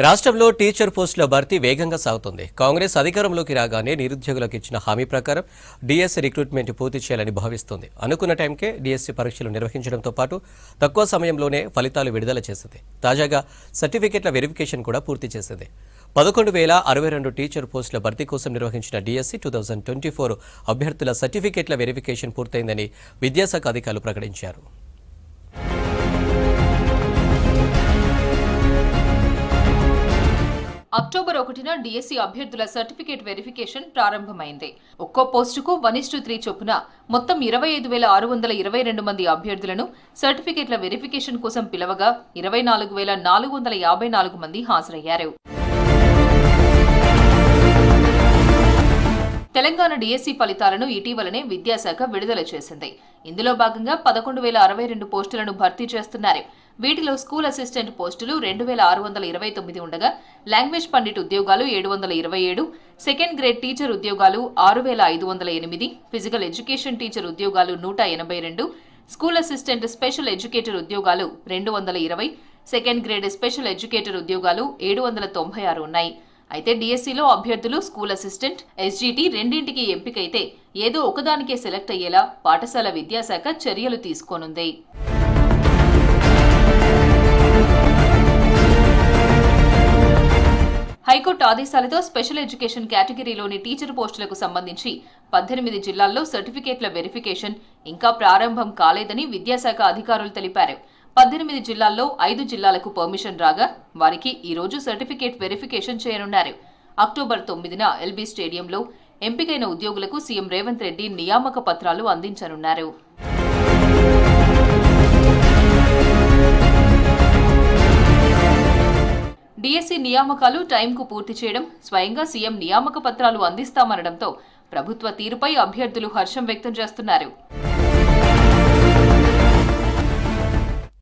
రాష్ట్రంలో టీచర్ పోస్టుల భర్తీ వేగంగా సాగుతుంది. కాంగ్రెస్ అధికారంలోకి రాగానే నిరుద్యోగులకు ఇచ్చిన హామీ ప్రకారం డిఎస్సీ రిక్రూట్మెంట్ పూర్తి చేయాలని భావిస్తోంది. అనుకున్న టైంకే డిఎస్సీ పరీక్షలు నిర్వహించడంతో పాటు తక్కువ సమయంలోనే ఫలితాలు విడుదల చేసింది. తాజాగా సర్టిఫికెట్ల వెరిఫికేషన్ కూడా పూర్తి చేసింది. 11,062 టీచర్ పోస్టుల భర్తీ కోసం నిర్వహించిన డిఎస్సీ 2024 అభ్యర్థుల సర్టిఫికెట్ల వెరిఫికేషన్ పూర్తయిందని విద్యాశాఖ అధికారులు ప్రకటించారు. అక్టోబర్ 1న డిఎస్సీ అభ్యర్థుల సర్టిఫికేట్ వెరిఫికేషన్ ప్రారంభమైంది. ఒక్కో పోస్టుకు 1:3 చొప్పున మొత్తం 25,622 మంది అభ్యర్థులను సర్టిఫికేట్ల వెరిఫికేషన్ కోసం పిలవగా 24,454 మంది హాజరయ్యారు. తెలంగాణ డిఎస్సీ ఫలితాలను ఇటీవలనే విద్యాశాఖ విడుదల చేసింది. ఇందులో భాగంగా 11,062 పోస్టులను భర్తీ చేస్తున్నారు. వీటిలో స్కూల్ అసిస్టెంట్ పోస్టులు 2,629 ఉండగా, లాంగ్వేజ్ పండిట్ ఉద్యోగాలు 727, సెకండ్ గ్రేడ్ టీచర్ ఉద్యోగాలు 6,508, ఫిజికల్ ఎడ్యుకేషన్ టీచర్ ఉద్యోగాలు 182, స్కూల్ అసిస్టెంట్ స్పెషల్ ఎడ్యుకేటర్ ఉద్యోగాలు 220, సెకండ్ గ్రేడ్ స్పెషల్ ఎడ్యుకేటర్ ఉద్యోగాలు 796 ఉన్నాయి. అయితే డిఎస్సీలో అభ్యర్థులు స్కూల్ అసిస్టెంట్, ఎస్జీటీ రెండింటికి ఎంపికైతే ఏదో ఒకదానికే సెలెక్ట్ అయ్యేలా పాఠశాల విద్యాశాఖ చర్యలు తీసుకోనుంది. హైకోర్టు ఆదేశాలతో స్పెషల్ ఎడ్యుకేషన్ కేటగిరీలోని టీచర్ పోస్టులకు సంబంధించి 18 జిల్లాల్లో సర్టిఫికేట్ల వెరిఫికేషన్ ఇంకా ప్రారంభం కాలేదని విద్యాశాఖ అధికారులు తెలిపారు. 18 జిల్లాల్లో 5 జిల్లాలకు పర్మిషన్ రాగా వారికి ఈ రోజు సర్టిఫికేట్ వెరిఫికేషన్ చేయనున్నారు. అక్టోబర్ 9న ఎల్బీ స్టేడియంలో ఎంపికైన ఉద్యోగులకు సీఎం రేవంత్ రెడ్డి నియామక పత్రాలు అందించనున్నారు. డిఎస్సీ నియామకాలు టైంకు పూర్తి చేయడం, స్వయంగా సీఎం నియామక పత్రాలు అందిస్తామనడంతో ప్రభుత్వ తీరుపై అభ్యర్థులు హర్షం వ్యక్తం చేస్తున్నారు.